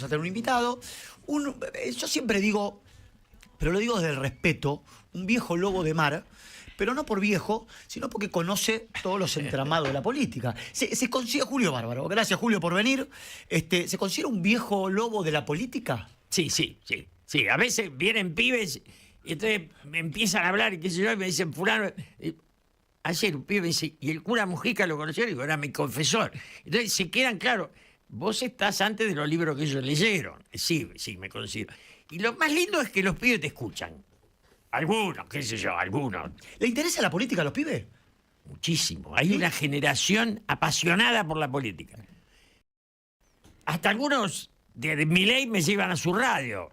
a tener un invitado. Yo siempre digo, pero lo digo desde el respeto, un viejo lobo de mar, pero no por viejo, sino porque conoce todos los entramados de la política. Se considera Julio Bárbaro. Gracias, Julio, por venir. ¿Se considera un viejo lobo de la política? Sí. A veces vienen pibes y entonces me empiezan a hablar y qué sé yo, y me dicen, fulano. Ayer un pibe me dice, ¿y el cura Mujica lo conoció? Y digo, era mi confesor. Entonces se quedan claros. Vos estás antes de los libros que ellos leyeron. Sí, me considero. Y lo más lindo es que los pibes te escuchan. Algunos, qué sé yo, algunos. ¿Le interesa la política a los pibes? Muchísimo. Hay una generación apasionada por la política. Hasta algunos de Milei me llevan a su radio.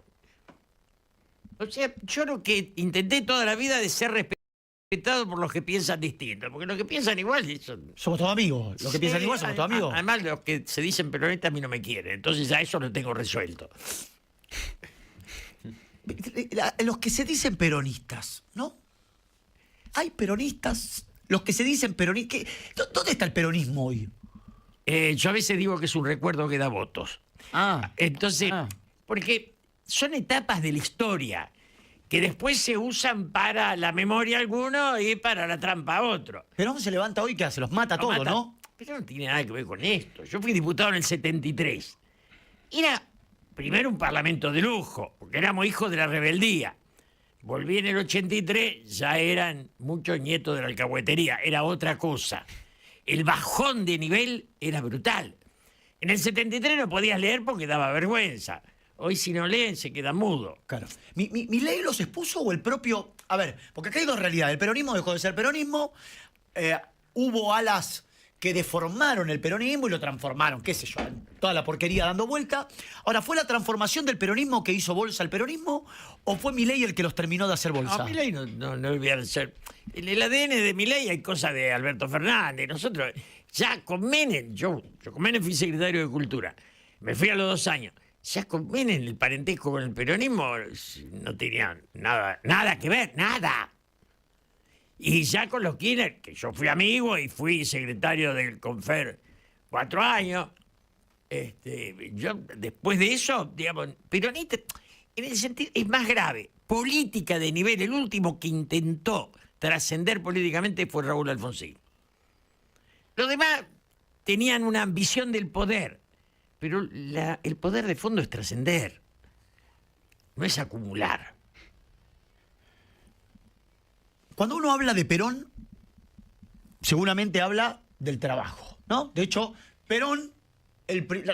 O sea, yo lo que intenté toda la vida de ser respetado por los que piensan distinto. Porque los que piensan igual son... Somos todos amigos. Los que piensan igual somos todos amigos. Además, los que se dicen peronistas a mí no me quieren. Entonces ya eso lo tengo resuelto. Los que se dicen peronistas, ¿no? Hay peronistas, los que se dicen peronistas. ¿Dónde está el peronismo hoy? Yo a veces digo que es un recuerdo que da votos. Entonces, porque son etapas de la historia que después se usan para la memoria a alguno y para la trampa a otro. Perón se levanta hoy, ¿qué hace? Los mata a todos, ¿no? Pero no tiene nada que ver con esto. Yo fui diputado en el 73. Era primero un parlamento de lujo, porque éramos hijos de la rebeldía. Volví en el 83, ya eran muchos nietos de la alcahuetería, era otra cosa. El bajón de nivel era brutal. En el 73 no podías leer porque daba vergüenza. Hoy si no leen se queda mudo. Claro. ¿Milei los expuso o el propio...? A ver, porque acá hay dos realidades. El peronismo dejó de ser peronismo, hubo alas que deformaron el peronismo y lo transformaron, qué sé yo, toda la porquería dando vuelta. Ahora, ¿fue la transformación del peronismo que hizo bolsa al peronismo o fue Milei el que los terminó de hacer bolsa? Milei no olvidar de ser... En el ADN de Milei hay cosas de Alberto Fernández. Nosotros, ya con Menem, yo con Menem fui secretario de Cultura, me fui a los 2 años. Ya con Menem el parentesco con el peronismo no tenía nada que ver, nada. Y ya con los Kirchner, que yo fui amigo y fui secretario del Confer 4 años, yo después de eso, digamos, peronista, en el sentido, es más grave. Política de nivel, el último que intentó trascender políticamente fue Raúl Alfonsín. Los demás tenían una ambición del poder, pero el poder de fondo es trascender, no es acumular. Cuando uno habla de Perón, seguramente habla del trabajo, ¿no? De hecho, Perón,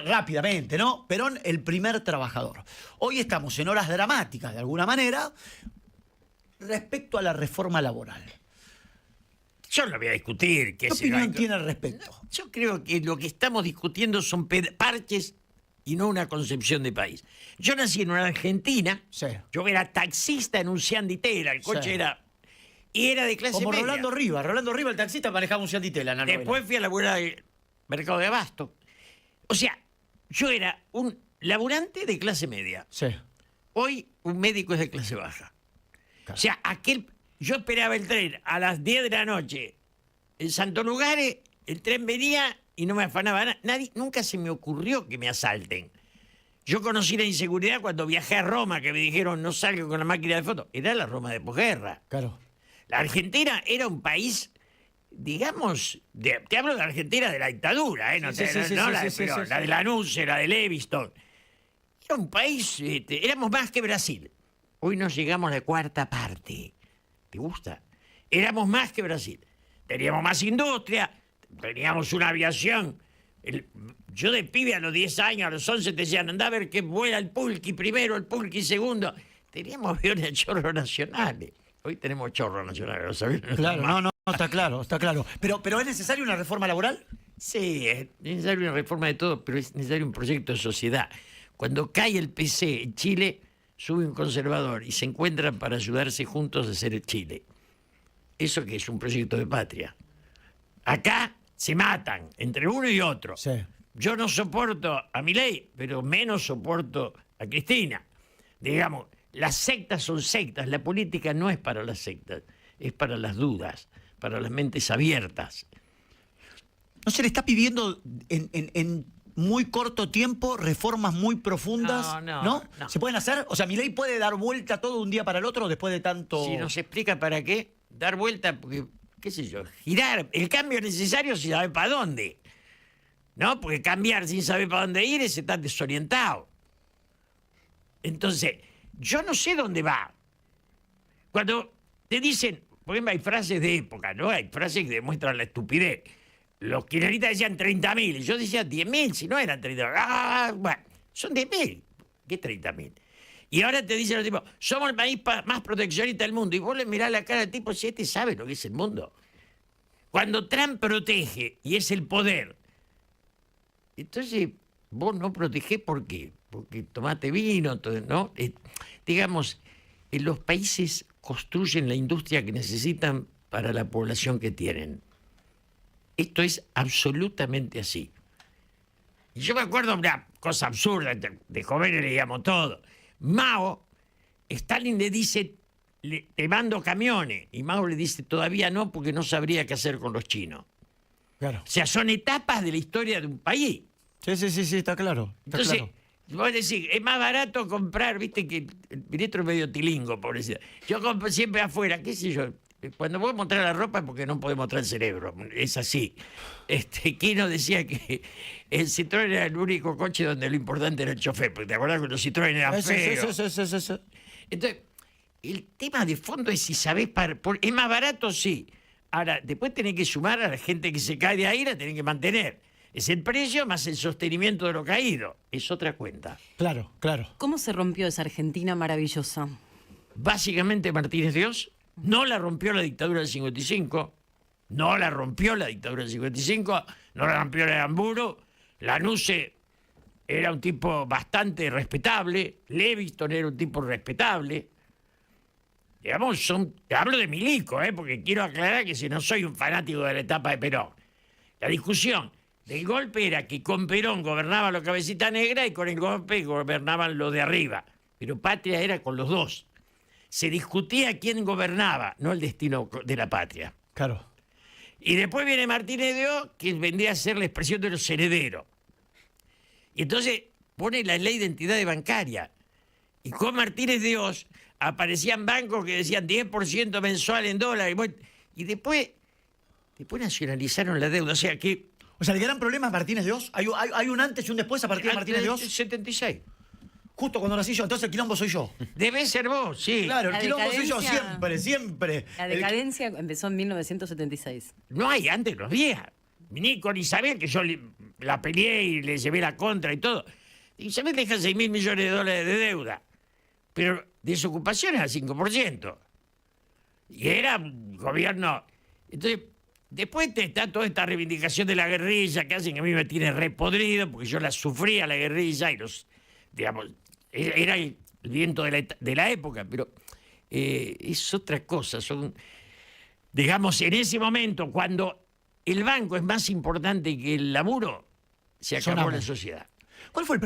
rápidamente, ¿no? Perón, el primer trabajador. Hoy estamos en horas dramáticas, de alguna manera, respecto a la reforma laboral. Yo no voy a discutir. ¿Qué opinión tiene al respecto? Yo creo que lo que estamos discutiendo son parches y no una concepción de país. Yo nací en una Argentina, sí. Yo era taxista en un Seat Ditela, el coche era... Y era de clase como media. Rolando Riva, el taxista manejaba un Seat Ditela en la novela. Después fui a laburar al mercado de abasto. O sea, yo era un laburante de clase media. Sí. Hoy un médico es de clase baja. Claro. O sea, yo esperaba el tren a las 10 de la noche en Santo Lugares, el tren venía y no me afanaba nada. Nunca se me ocurrió que me asalten. Yo conocí la inseguridad cuando viajé a Roma, que me dijeron no salgo con la máquina de fotos. Era la Roma de posguerra. Claro. La Argentina era un país, digamos, te hablo de la Argentina de la dictadura, no la de Lanús, la de Leviston. Era un país, éramos más que Brasil. Hoy nos llegamos a la 4ª parte. ¿Te gusta? Éramos más que Brasil. Teníamos más industria, teníamos una aviación. Yo de pibe a los 10 años, a los 11 te decían, andá a ver que vuela el Pulqui primero, el Pulqui segundo. Teníamos aviones de chorro nacionales. Hoy tenemos chorro nacionales, ¿lo sabés? Claro, no, está claro. Pero ¿es necesaria una reforma laboral? Sí, es necesaria una reforma de todo, pero es necesario un proyecto de sociedad. Cuando cae el PC en Chile, sube un conservador y se encuentran para ayudarse juntos a hacer el Chile. Eso que es un proyecto de patria. Acá se matan entre uno y otro. Sí. Yo no soporto a Milei, pero menos soporto a Cristina. Digamos, las sectas son sectas, la política no es para las sectas, es para las dudas, para las mentes abiertas. ¿No se le está pidiendo en muy corto tiempo, reformas muy profundas, No. ¿Se pueden hacer? O sea, ¿Milei puede dar vuelta todo de un día para el otro después de tanto...? Si nos explica para qué, dar vuelta, porque, qué sé yo, girar. El cambio es necesario si sabe para dónde. ¿No? Porque cambiar sin saber para dónde ir es estar desorientado. Entonces, yo no sé dónde va. Cuando te dicen, por ejemplo, hay frases de época, ¿no? Hay frases que demuestran la estupidez. Los kirchneristas decían 30.000, yo decía 10.000, si no eran 30.000. Bueno, son 10.000. ¿Qué 30.000? Y ahora te dicen los tipos, somos el país más proteccionista del mundo. Y vos le mirás la cara al tipo, si este sabe lo que es el mundo. Cuando Trump protege y es el poder, entonces vos no protegés, ¿por qué? Porque tomate vino, ¿no? Digamos, los países construyen la industria que necesitan para la población que tienen. Esto es absolutamente así. Y yo me acuerdo de una cosa absurda, de jóvenes leíamos todo. Mao, Stalin le dice, te mando camiones. Y Mao le dice, todavía no, porque no sabría qué hacer con los chinos. Claro. O sea, son etapas de la historia de un país. Sí, está claro. Entonces, vos decís, es más barato comprar, viste que el ministro es medio tilingo, pobrecito. Yo compro siempre afuera, qué sé yo. Cuando voy a mostrar la ropa es porque no podemos mostrar el cerebro. Es así. Kino decía que el Citroën era el único coche donde lo importante era el chofer. Porque te acordás que los Citroën eran feos. Eso. Entonces, el tema de fondo es si sabés... ¿Es más barato? Sí. Ahora, después tenés que sumar a la gente que se cae de ahí, la tenés que mantener. Es el precio más el sostenimiento de lo caído. Es otra cuenta. Claro. ¿Cómo se rompió esa Argentina maravillosa? Básicamente Martínez Dios no la rompió la dictadura del 55, no la rompió la dictadura del 55, no la rompió la de Aramburu. Lanusse era un tipo bastante respetable, Leviston era un tipo respetable. Digamos, hablo de Milico, porque quiero aclarar que si no soy un fanático de la etapa de Perón. La discusión del golpe era que con Perón gobernaban los cabecita negra y con el golpe gobernaban los de arriba. Pero patria era con los dos. Se discutía quién gobernaba, no el destino de la patria. Claro. Y después viene Martínez de O, que vendría a ser la expresión de los herederos. Y entonces pone la ley de identidad bancaria. Y con Martínez de Oz aparecían bancos que decían 10% mensual en dólares. Y después nacionalizaron la deuda. O sea que... O sea, el gran problema es Martínez de Oz. Hay un antes y un después a partir de Martínez de Oz. 76. Justo cuando nací yo, entonces el quilombo soy yo. Debe ser vos, sí. Claro, el La quilombo soy yo decadencia- siempre. La decadencia empezó en 1976. No hay, antes no había. Ni con Isabel, que yo la peleé y le llevé la contra y todo. Isabel deja 6.000 millones de dólares de deuda. Pero desocupación es al 5%. Y era un gobierno... Entonces, después está toda esta reivindicación de la guerrilla que hacen que a mí me tiene repodrido, porque yo la sufría la guerrilla y digamos, era el viento de la época, pero es otra cosa. Digamos, en ese momento, cuando el banco es más importante que el laburo, se acabó Sonamos. la sociedad. ¿Cuál fue el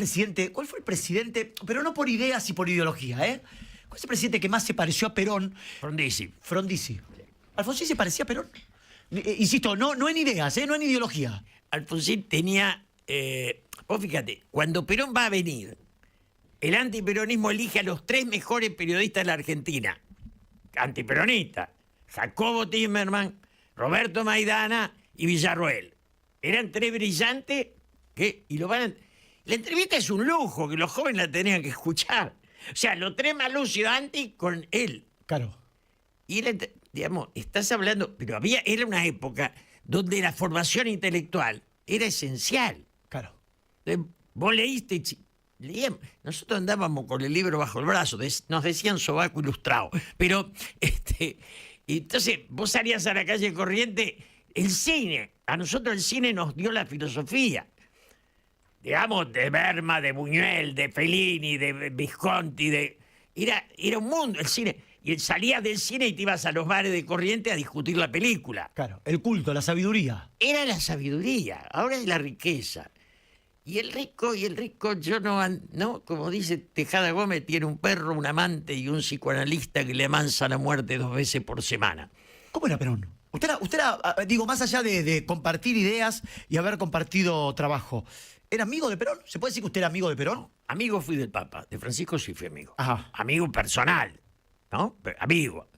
presidente, pero no por ideas y por ideología, ¿Cuál es el presidente que más se pareció a Perón? Frondizi. Frondizi. ¿Alfonsín se parecía a Perón? Insisto, no en ideas, no en ideología. Alfonsín tenía... vos fíjate, cuando Perón va a venir, el antiperonismo elige a los 3 mejores periodistas de la Argentina. Antiperonistas. Jacobo Timerman, Roberto Maidana y Villarroel. Eran 3 brillantes y lo van a... La entrevista es un lujo, que los jóvenes la tenían que escuchar. O sea, los 3 más lúcidos anti con él. Claro. Y digamos, estás hablando... Pero era una época donde la formación intelectual era esencial. Claro. Vos leíste... Nosotros andábamos con el libro bajo el brazo, nos decían sobaco ilustrado. Pero, entonces, vos salías a la calle Corriente, el cine, a nosotros el cine nos dio la filosofía. Digamos, de Berma, de Buñuel, de Fellini, de Visconti, era un mundo el cine. Y salías del cine y te ibas a los bares de Corriente a discutir la película. Claro, el culto, la sabiduría. Era la sabiduría, ahora es la riqueza. Y el rico, yo no, como dice Tejada Gómez, tiene un perro, un amante y un psicoanalista que le amansa la muerte 2 veces por semana. ¿Cómo era Perón? Usted era, digo, más allá de compartir ideas y haber compartido trabajo, ¿Era amigo de Perón? ¿Se puede decir que usted era amigo de Perón? Amigo fui del Papa, de Francisco sí fui amigo. Ajá. Amigo personal, ¿no? Pero amigo.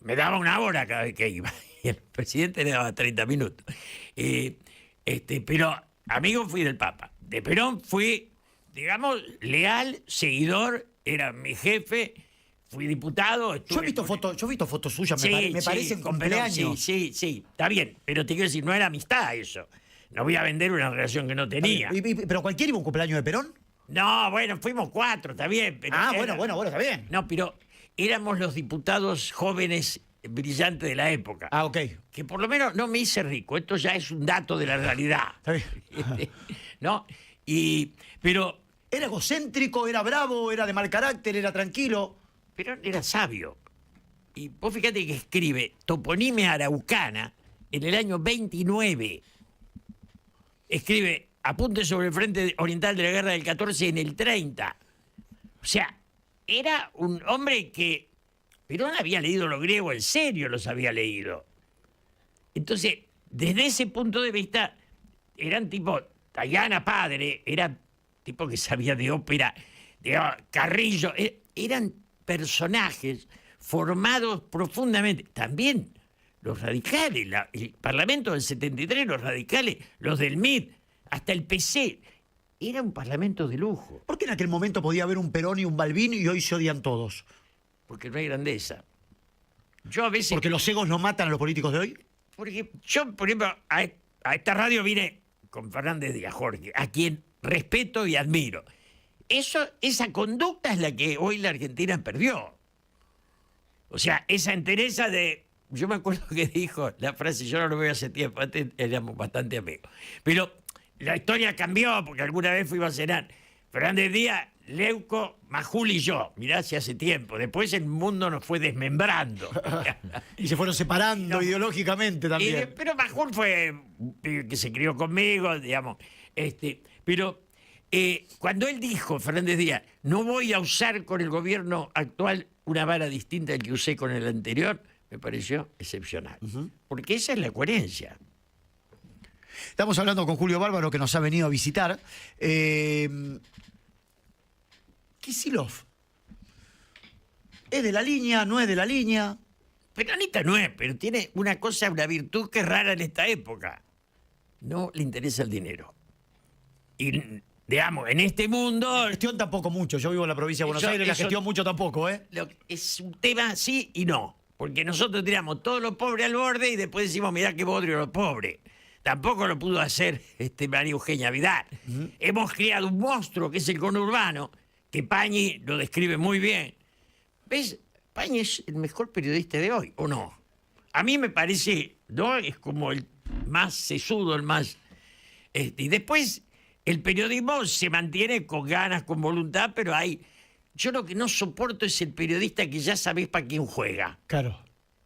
Me daba una hora cada vez que iba. Y el presidente le daba 30 minutos. Pero amigo fui del Papa. De Perón fui, digamos, leal, seguidor, era mi jefe, fui diputado. Yo he visto fotos suyas, me parecen con Perón, cumpleaños. sí, está bien. Pero te quiero decir, no era amistad eso. No voy a vender una relación que no tenía. ¿Pero cualquiera iba a un cumpleaños de Perón? No, bueno, fuimos 4, está bien. Pero Bueno, está bien. No, pero éramos los diputados jóvenes brillantes de la época. Ah, ok. Que por lo menos no me hice rico. Esto ya es un dato de la realidad. Está bien. ¿No? Pero ¿Era egocéntrico, era bravo, era de mal carácter, era tranquilo? era sabio. Y vos fíjate que escribe Toponimia Araucana en el año 29. Escribe Apuntes sobre el frente oriental de la guerra del 14 en el 30. O sea, era un hombre que Perón había leído lo griego, en serio los había leído. Entonces, desde ese punto de vista, eran tipo, Tayana padre, era tipo que sabía de ópera, de Carrillo, eran personajes formados profundamente. También los radicales, el Parlamento del 73, los radicales, los del MID, hasta el PC. Era un parlamento de lujo. ¿Por qué en aquel momento podía haber un Perón y un Balbín y hoy se odian todos? Porque no hay grandeza. Yo a veces... ¿Porque los egos no matan a los políticos de hoy? Porque yo, por ejemplo, a esta radio vine con Fernández Díaz, Jorge, a quien respeto y admiro. Esa conducta es la que hoy la Argentina perdió. O sea, esa entereza de... Yo me acuerdo que dijo la frase, yo no lo veo hace tiempo, antes éramos bastante amigos. Pero la historia cambió, porque alguna vez fuimos a cenar. Fernández Díaz, Leuco, Majul y yo. Mirá, si hace tiempo. Después el mundo nos fue desmembrando. Y se fueron separando ideológicamente también. Pero Majul fue un pibe que se crió conmigo, digamos. Pero cuando él dijo, Fernández Díaz, no voy a usar con el gobierno actual una vara distinta al que usé con el anterior, me pareció excepcional. Porque esa es la coherencia. Estamos hablando con Julio Bárbaro, que nos ha venido a visitar. Kicillof. ¿Es de la línea? ¿No es de la línea? Peronista no es, pero tiene una cosa, una virtud que es rara en esta época. No le interesa el dinero. Y, digamos, en este mundo... La gestión tampoco mucho. Yo vivo en la provincia de Buenos Aires, la gestión mucho tampoco, ¿eh? Es un tema sí y no. Porque nosotros tiramos todos los pobres al borde y después decimos, mirá qué bodrio los pobres. Tampoco lo pudo hacer María Eugenia Vidal. Hemos creado un monstruo que es el conurbano, que Pañi lo describe muy bien. ¿Ves? Pañi es el mejor periodista de hoy, ¿o no? A mí me parece, ¿no? Es como el más sesudo, el más... Y después el periodismo se mantiene con ganas, con voluntad, pero hay... Yo lo que no soporto es el periodista que ya sabés para quién juega. Claro.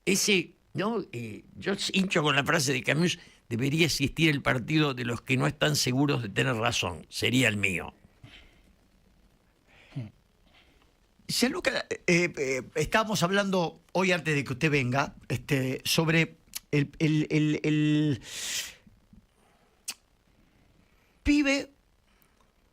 Ese, ¿no? Yo hincho con la frase de Camus, debería existir el partido de los que no están seguros de tener razón. Sería el mío. Gianluca, estábamos hablando hoy antes de que usted venga sobre el pibe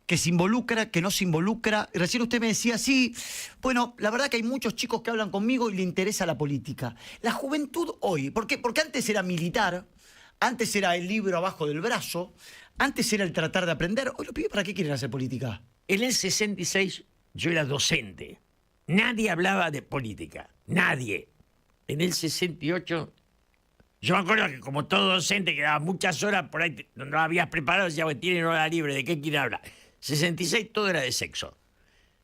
que se involucra, que no se involucra. Recién usted me decía, sí, bueno, la verdad que hay muchos chicos que hablan conmigo y le interesa la política. La juventud hoy, porque antes era militar, antes era el libro abajo del brazo, antes era el tratar de aprender. Hoy los pibes, ¿para qué quieren hacer política? En el 66 yo era docente. Nadie hablaba de política. Nadie. En el 68... Yo me acuerdo que como todo docente quedaba muchas horas por ahí, no lo habías preparado, decía, bueno, tienen hora libre, ¿de qué quiere hablar? 66 todo era de sexo.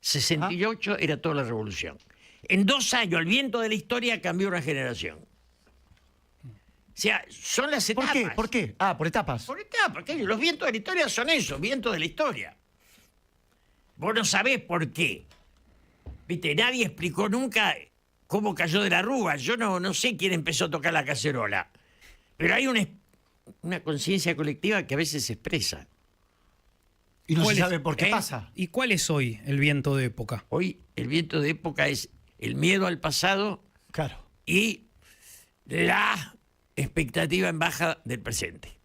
68 era toda la revolución. En 2 años, el viento de la historia cambió una generación. O sea, son las etapas. ¿Por qué? ¿Por qué? Ah, por etapas. Por etapas. Los vientos de la historia son eso, vientos de la historia. Vos no sabés por qué. Viste, nadie explicó nunca cómo cayó de la Rúa. Yo no sé quién empezó a tocar la cacerola. Pero hay una conciencia colectiva que a veces se expresa. Y no se sabe por qué pasa. ¿Y cuál es hoy el viento de época? Hoy el viento de época es el miedo al pasado, Claro. y la expectativa en baja del presente.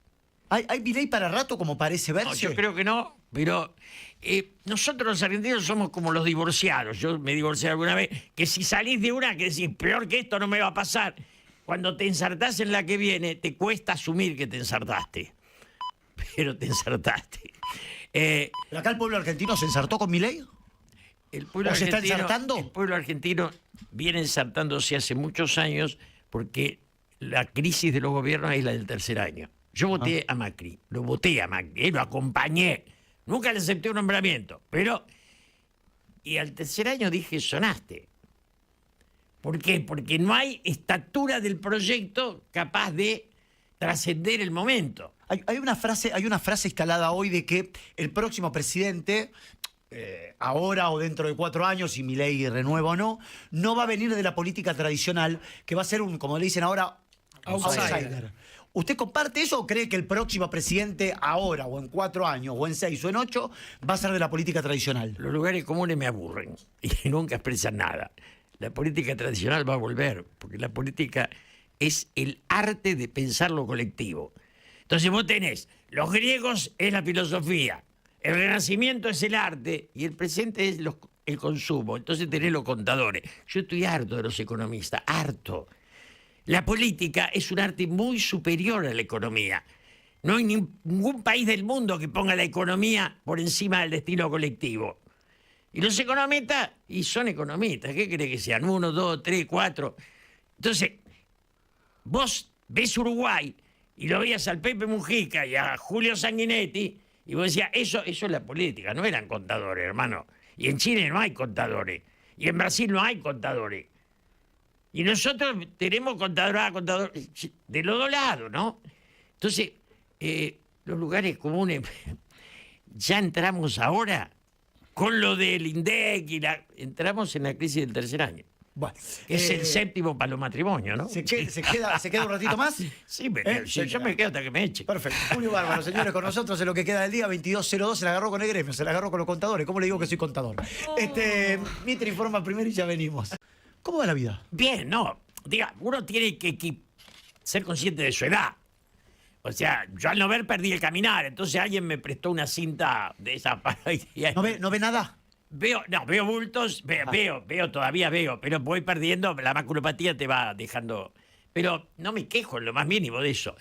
¿Hay Milei para rato como parece verse? No, yo creo que no, pero nosotros los argentinos somos como los divorciados. Yo me divorcié alguna vez, que si salís de una que decís, peor que esto no me va a pasar, cuando te ensartás en la que viene, te cuesta asumir que te ensartaste. Pero te ensartaste. ¿Pero acá el pueblo argentino se ensartó con Milei? El pueblo ¿O se está argentino- ensartando? El pueblo argentino viene ensartándose hace muchos años porque la crisis de los gobiernos es la del tercer año. Yo voté a Macri, lo voté a Macri, lo acompañé. Nunca le acepté un nombramiento, pero... Y al tercer año dije, sonaste. ¿Por qué? Porque no hay estatura del proyecto capaz de trascender el momento. Hay una frase instalada hoy de que el próximo presidente, ahora o dentro de 4 años, si Milei renueva o no va a venir de la política tradicional, que va a ser un, como le dicen ahora, outsider. ¿Usted comparte eso o cree que el próximo presidente ahora, o en 4 años, o en 6 o en 8, va a ser de la política tradicional? Los lugares comunes me aburren y nunca expresan nada. La política tradicional va a volver, porque la política es el arte de pensar lo colectivo. Entonces vos tenés, los griegos es la filosofía, el Renacimiento es el arte y el presente es el consumo. Entonces tenés los contadores. Yo estoy harto de los economistas, harto. La política es un arte muy superior a la economía. No hay ningún país del mundo que ponga la economía por encima del destino colectivo. Y los economistas, y son economistas, ¿qué cree que sean? 1, 2, 3, 4. Entonces, vos ves Uruguay y lo veías al Pepe Mujica y a Julio Sanguinetti, y vos decías, eso es la política, no eran contadores, hermano. Y en Chile no hay contadores, y en Brasil no hay contadores. Y nosotros tenemos contadores de los dos lados, ¿no? Entonces, los lugares comunes, ya entramos ahora con lo del INDEC y entramos en la crisis del tercer año. Bueno, Es el séptimo para los matrimonios, ¿no? ¿se queda un ratito más? Sí, yo me quedo hasta que me eche. Perfecto. Julio Bárbaro, señores, con nosotros en lo que queda del día, 22:02, se la agarró con el gremio, se la agarró con los contadores. ¿Cómo le digo que soy contador? Mitre informa primero y ya venimos. ¿Cómo va la vida? Bien, no. Diga, uno tiene que ser consciente de su edad. O sea, yo al no ver perdí el caminar, entonces alguien me prestó una cinta de esa para... ¿No ve nada? Veo bultos, todavía veo, pero voy perdiendo, la maculopatía te va dejando... Pero no me quejo en lo más mínimo de eso.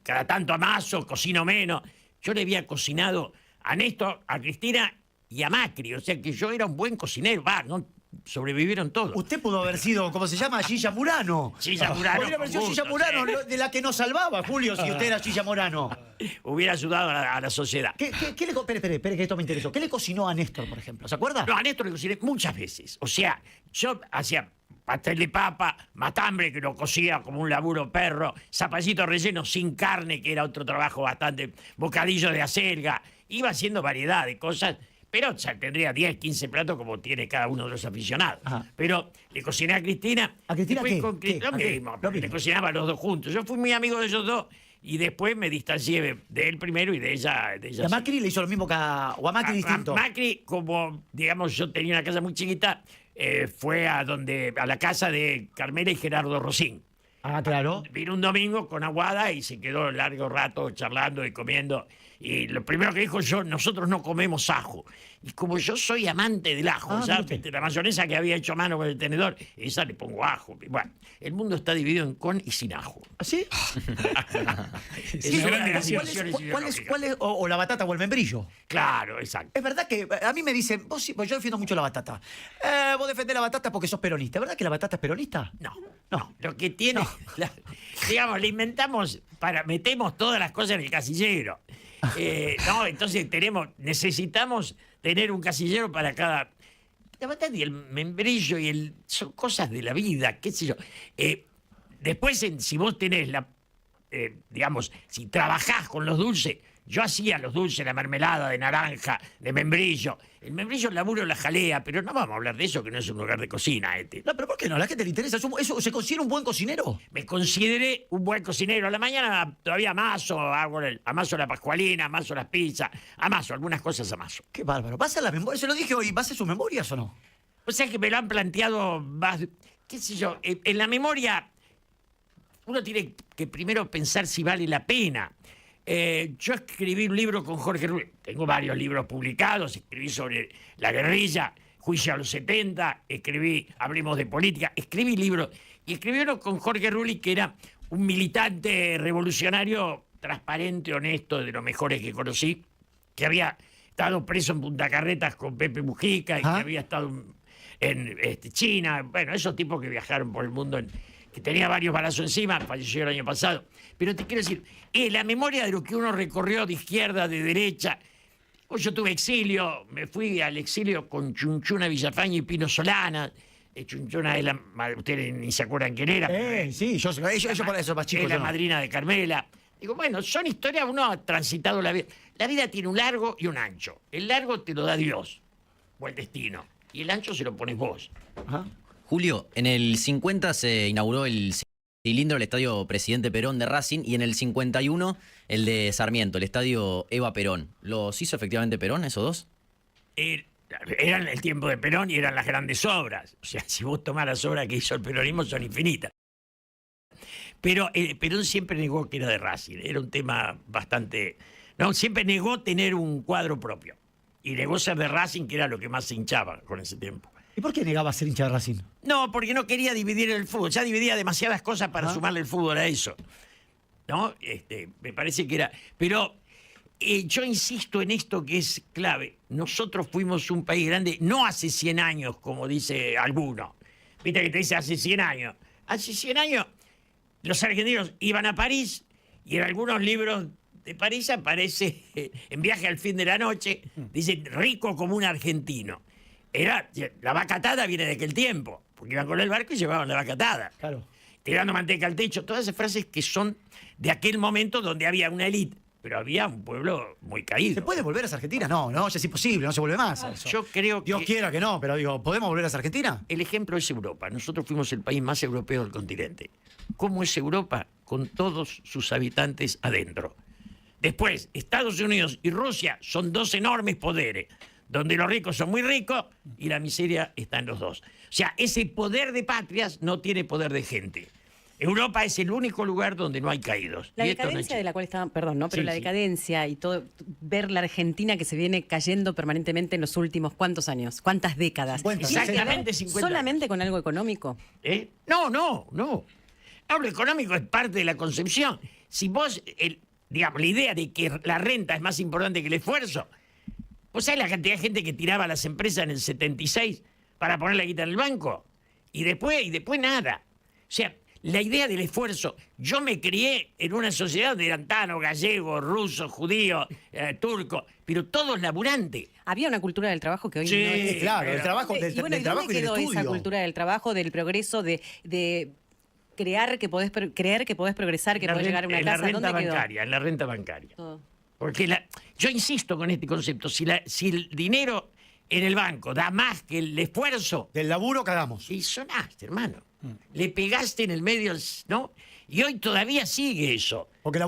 Cada tanto amaso, cocino menos. Yo le había cocinado a Néstor, a Cristina y a Macri, o sea que yo era un buen cocinero. No sobrevivieron todos. Usted pudo haber sido, ¿cómo se llama? Gilla Murano. Gilla Murano, Podría haber sido con Gilla gusto, Murano, sí. de la que nos salvaba, Julio, si usted era Gilla Murano. Hubiera ayudado a la sociedad. Espere, que esto me interesó. ¿Qué le cocinó a Néstor, por ejemplo? ¿Se acuerda? No, a Néstor le cociné muchas veces. O sea, yo hacía pastel de papa, matambre, que lo cocía como un laburo perro, zapallito relleno sin carne, que era otro trabajo bastante, bocadillo de acelga. Iba haciendo variedad de cosas, pero o sea, tendría 10, 15 platos como tiene cada uno de los aficionados. Ajá. Pero le cociné a Cristina. ¿A Cristina después qué? con ¿Qué? Lo ¿A qué? mismo, Lo mismo. le cocinaba a los dos juntos. Yo fui muy amigo de ellos dos y después me distancié de él primero y de ella. ¿Y a Macri le hizo lo mismo que o a Macri distinto? Macri, como digamos, yo tenía una casa muy chiquita, fue a la casa de Carmela y Gerardo Rosín. Ah, claro. Vino un domingo con Aguada y se quedó largo rato charlando y comiendo. Y lo primero que dijo nosotros no comemos ajo. Y como yo soy amante del ajo, Ah, ya, mire usted. la mayonesa que había hecho a mano con el tenedor, esa le pongo ajo. Bueno, el mundo está dividido en con y sin ajo. ¿Sí? Es una de las ¿Cuál divisiones es, ideológicas. o la batata o el membrillo? Claro, exacto. Es verdad que a mí me dicen, pues yo defiendo mucho la batata. Vos defendés la batata porque sos peronista. ¿Es verdad que la batata es peronista? No. Lo que tiene, digamos, le inventamos metemos todas las cosas en el casillero. Entonces necesitamos tener un casillero para cada... La batata y el membrillo son cosas de la vida, qué sé yo. Después, si vos tenés digamos, si trabajás con los dulces, yo hacía los dulces, la mermelada de naranja, de membrillo. El membrillo, el laburo, la jalea, pero no vamos a hablar de eso, que no es un lugar de cocina, No, pero ¿por qué no? ¿A la gente le interesa? ¿Eso se considera un buen cocinero? Me consideré un buen cocinero. A la mañana todavía amaso la pascualina, amaso las pizzas, amaso algunas cosas amaso. Qué bárbaro. ¿Va a hacer la memoria? Se lo dije hoy, ¿va a hacer sus memorias o no? O sea que me lo han planteado más, qué sé yo, en la memoria uno tiene que primero pensar si vale la pena. Yo escribí un libro con Jorge Rulli. Tengo varios libros publicados. Escribí sobre la guerrilla, Juicio a los 70. Escribí Hablemos de Política. Escribí libros. Y escribí uno con Jorge Rulli, que era un militante revolucionario transparente, honesto, de los mejores que conocí, que había estado preso en Punta Carretas con Pepe Mujica y que había estado en China. Bueno, esos tipos que viajaron por el mundo, que tenía varios balazos encima, falleció el año pasado. Pero te quiero decir, la memoria de lo que uno recorrió de izquierda, de derecha. Pues yo tuve exilio, me fui al exilio con Chunchuna Villafañe y Pino Solana. Chunchuna es ustedes ni se acuerdan quién era. Sí, yo por eso más chicos. Es la yo no. madrina de Carmela. Digo, bueno, son historias, uno ha transitado la vida. La vida tiene un largo y un ancho. El largo te lo da Dios, o el destino. Y el ancho se lo pones vos. Ajá. Julio, en el 50 se inauguró el cilindro, el Estadio Presidente Perón de Racing, y en el 51 el de Sarmiento, el Estadio Eva Perón. ¿Los hizo efectivamente Perón, esos dos? Eran el tiempo de Perón y eran las grandes obras. O sea, si vos tomás las obras que hizo el peronismo, son infinitas. Pero Perón siempre negó que era de Racing. Era un tema bastante... No, siempre negó tener un cuadro propio. Y negó ser de Racing, que era lo que más se hinchaba con ese tiempo. ¿Y por qué negaba ser hincha de Racing? No, porque no quería dividir el fútbol. Ya dividía demasiadas cosas para sumarle el fútbol a eso. ¿No? Me parece que era... Pero yo insisto en esto que es clave. Nosotros fuimos un país grande, no hace 100 años, como dice alguno. Viste que te dice hace 100 años. Hace 100 años los argentinos iban a París y en algunos libros de París aparece en Viaje al fin de la noche, dice rico como un argentino. La vaca atada viene de aquel tiempo, porque iban con el barco y llevaban la vaca atada. Claro. Tirando manteca al techo, todas esas frases que son de aquel momento donde había una élite, pero había un pueblo muy caído. ¿Se puede volver a esa Argentina? No, ya es imposible, no se vuelve más. a eso. Yo creo que... Dios quiera que no, pero digo, ¿podemos volver a esa Argentina? El ejemplo es Europa. Nosotros fuimos el país más europeo del continente. ¿Cómo es Europa? Con todos sus habitantes adentro. Después, Estados Unidos y Rusia son dos enormes poderes, donde los ricos son muy ricos y la miseria está en los dos. O sea, ese poder de patrias no tiene poder de gente. Europa es el único lugar donde no hay caídos. La Y esto no decadencia es- de la cual estaban, perdón, ¿no? Pero Sí, la sí. decadencia y todo, ver la Argentina que se viene cayendo permanentemente en los últimos ¿cuántos años? ¿Cuántas décadas? 50, ¿Tiene que ver exactamente 50 solamente con algo económico? No. Lo económico es parte de la concepción. Si vos, digamos, la idea de que la renta es más importante que el esfuerzo, ¿vos sabés la cantidad de gente que tiraba a las empresas en el 76 para poner la guita en el banco? Y después nada. O sea, la idea del esfuerzo. Yo me crié en una sociedad donde eran tanos, gallegos, rusos, judíos, turcos, pero todos laburantes. Había una cultura del trabajo que hoy Sí, no es. Claro, el trabajo, Y bueno, del ¿y trabajo dónde y del quedó estudio. esa cultura del trabajo, del progreso, de creer que podés progresar, que podés llegar a una en la casa? renta ¿Dónde quedó? bancaria, en la renta bancaria. Todo. Porque yo insisto con este concepto, si el dinero en el banco da más que el esfuerzo, Del laburo cagamos. y sonaste, hermano. Le pegaste en el medio, ¿no? Y hoy todavía sigue eso. Porque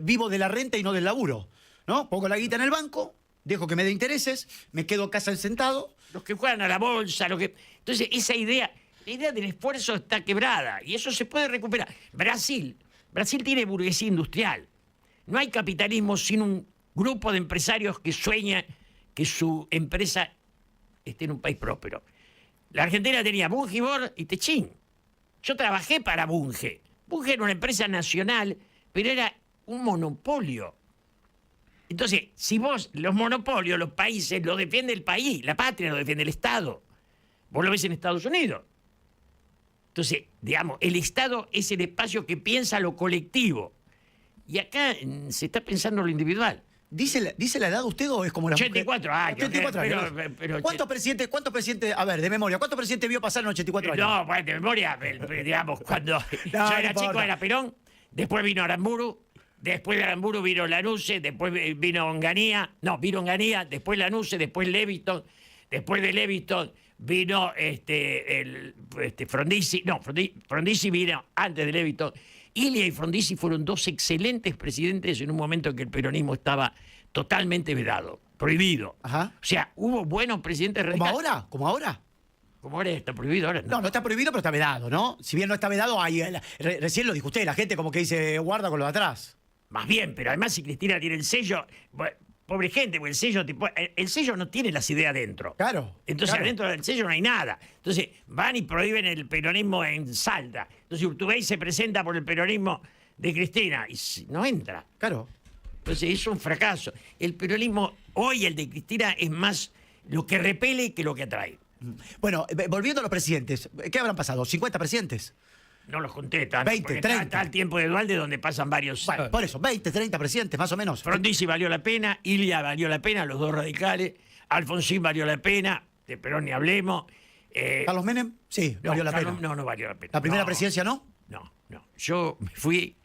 vivo de la renta y no del laburo. ¿No? Pongo la guita en el banco, dejo que me dé intereses, me quedo casa sentado. Los que juegan a la bolsa, Entonces, esa idea, la idea del esfuerzo está quebrada y eso se puede recuperar. Brasil tiene burguesía industrial. No hay capitalismo sin un grupo de empresarios que sueña que su empresa esté en un país próspero. La Argentina tenía Bunge, Bor y Techín. Yo trabajé para Bunge. Bunge era una empresa nacional, pero era un monopolio. Entonces, si vos, los monopolios, los países, lo defiende el país, la patria lo defiende el Estado. Vos lo ves en Estados Unidos. Entonces, digamos, el Estado es el espacio que piensa lo colectivo. Y acá se está pensando lo individual. ¿Dice la edad usted o es como la 84 años. 84 años. Pero- ¿Cuántos presidentes, a ver, de memoria, cuántos presidentes vio pasar en 84 años? No, pues de memoria, digamos, cuando yo no era importa. chico era Perón, después vino Aramburu, después de Aramburu vino Lanusse, después vino Onganía, después Lanusse, después Leviton, después de Leviton vino Frondizi, Frondizi vino antes de Leviton. Ilia y Frondizi fueron dos excelentes presidentes en un momento en que el peronismo estaba totalmente vedado, prohibido. Ajá. O sea, hubo buenos presidentes ¿Como radicales. ahora? ¿Como ahora? Como ahora está prohibido, ahora No, no está prohibido, pero está vedado, ¿no? Si bien no está vedado, recién lo dijo usted, la gente como que dice, guarda con lo de atrás. más bien, pero además si Cristina tiene el sello, bueno, pobre gente, porque el sello no tiene las ideas dentro. Claro. Entonces claro. adentro del sello no hay nada. Entonces van y prohíben el peronismo en Salta. Entonces Urtubey se presenta por el peronismo de Cristina y no entra. Claro. Entonces es un fracaso. El peronismo hoy, el de Cristina, es más lo que repele que lo que atrae. Bueno, volviendo a los presidentes, ¿qué habrán pasado? ¿50 presidentes? No los conté tanto. 20, porque 30. Está el tiempo de Dualde donde pasan varios. Bueno, por eso, 20, 30 presidentes, más o menos. Frondizi valió la pena, Ilia valió la pena, los dos radicales, Alfonsín valió la pena, de Perón ni hablemos. ¿Carlos Menem? Sí, No, valió la Carlos- pena. No valió la pena. ¿La primera No, presidencia no? No. Yo me fui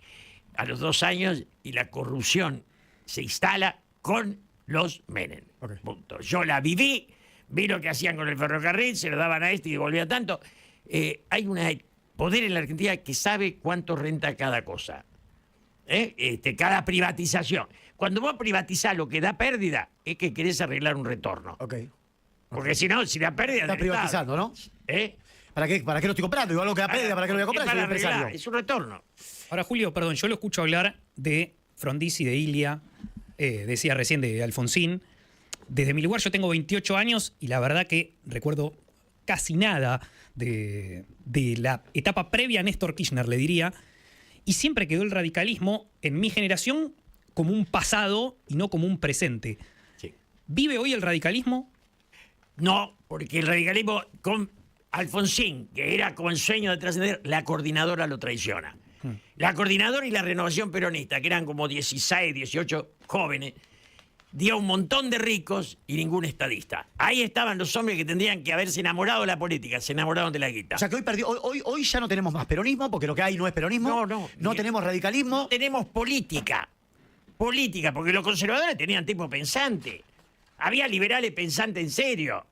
a los 2 años y la corrupción se instala con los Menem. Ok. Punto. Yo la viví, vi lo que hacían con el ferrocarril, se lo daban a este y devolvía tanto. Hay un poder en la Argentina que sabe cuánto renta cada cosa. Cada privatización. Cuando vos privatizás lo que da pérdida, es que querés arreglar un retorno. Ok. Porque si no, si da pérdida... Está del Estado. privatizando, ¿no? ¿Eh? ¿Para qué lo estoy comprando? Igual algo que da pérdida, ¿para qué lo voy a comprar? Es Soy para empresario. arreglar, es un retorno. Ahora, Julio, perdón, yo lo escucho hablar de Frondizi, de Ilia, decía recién de Alfonsín. Desde mi lugar yo tengo 28 años y la verdad que recuerdo casi nada de la etapa previa a Néstor Kirchner, le diría. Y siempre quedó el radicalismo en mi generación como un pasado y no como un presente. Sí. ¿Vive hoy el radicalismo? No, porque el radicalismo con Alfonsín, que era como el sueño de trascender, la coordinadora lo traiciona. La coordinadora y la renovación peronista, que eran como 16, 18 jóvenes, dio un montón de ricos y ningún estadista. Ahí estaban los hombres que tendrían que haberse enamorado de la política, se enamoraron de la guita. O sea que hoy ya no tenemos más peronismo, porque lo que hay no es peronismo. No tenemos radicalismo. Tenemos política. Política, porque los conservadores tenían tipo pensante. Había liberales pensantes en serio.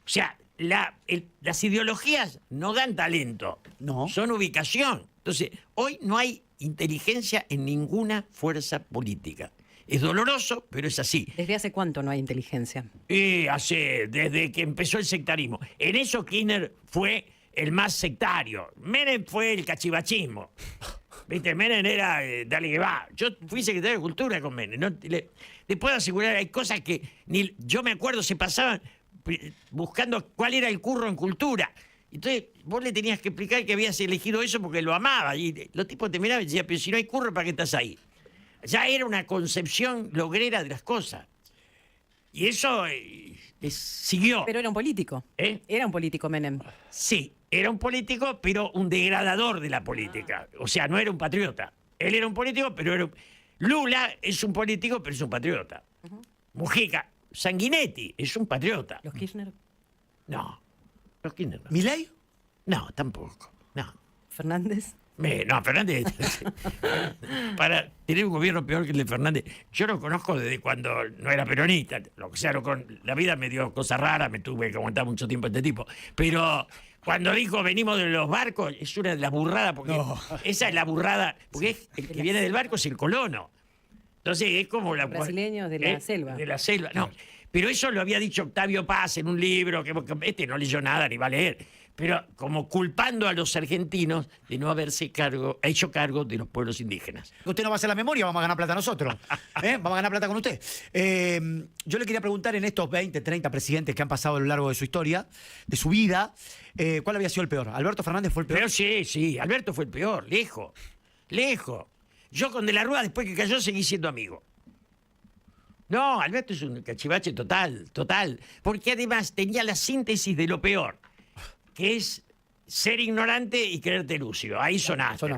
O sea, las ideologías no dan talento. No. Son ubicación. Entonces, hoy no hay inteligencia en ninguna fuerza política. Es doloroso, pero es así. ¿Desde hace cuánto no hay inteligencia? Desde que empezó el sectarismo. En eso Kirchner fue el más sectario. Menem fue el cachivachismo. ¿Viste? Menem era dale que va. Yo fui secretario de Cultura con Menem. ¿No? Le puedo asegurar, hay cosas que ni yo me acuerdo, se pasaban buscando cuál era el curro en Cultura. Entonces vos le tenías que explicar que habías elegido eso porque lo amaba. Y los tipos te miraban y decían, pero si no hay curro, ¿para qué estás ahí? Ya era una concepción logrera de las cosas. Y eso siguió. Pero era un político. ¿Eh? Era un político, Menem. Sí, era un político, pero un degradador de la política. O sea, no era un patriota. Él era un político, pero era Lula es un político, pero es un patriota. Mujica, Sanguinetti es un patriota. ¿Los Kirchner? No, los Kirchner no. ¿Milei? No, tampoco. No. ¿Fernández? No, Fernández, para tener un gobierno peor que el de Fernández, yo lo conozco desde cuando no era peronista, lo que sea, la vida me dio cosas raras, me tuve que aguantar mucho tiempo este tipo, pero cuando dijo venimos de los barcos, es una de las burradas, porque esa es la burrada, porque el que viene del barco es el colono, entonces es como la... Brasileños de la selva. De la selva, no, pero eso lo había dicho Octavio Paz en un libro, que este no leyó nada ni va a leer, pero como culpando a los argentinos de no haberse hecho cargo de los pueblos indígenas. Usted no va a hacer la memoria, vamos a ganar plata nosotros. Vamos a ganar plata con usted. Yo le quería preguntar en estos 20, 30 presidentes que han pasado a lo largo de su historia, de su vida, ¿cuál había sido el peor? ¿Alberto Fernández fue el peor? Pero sí, Alberto fue el peor, lejos. Yo con De la Rúa, después que cayó, seguí siendo amigo. No, Alberto es un cachivache total, porque además tenía la síntesis de lo peor, que es ser ignorante y creerte lúcido. Ahí sonaste.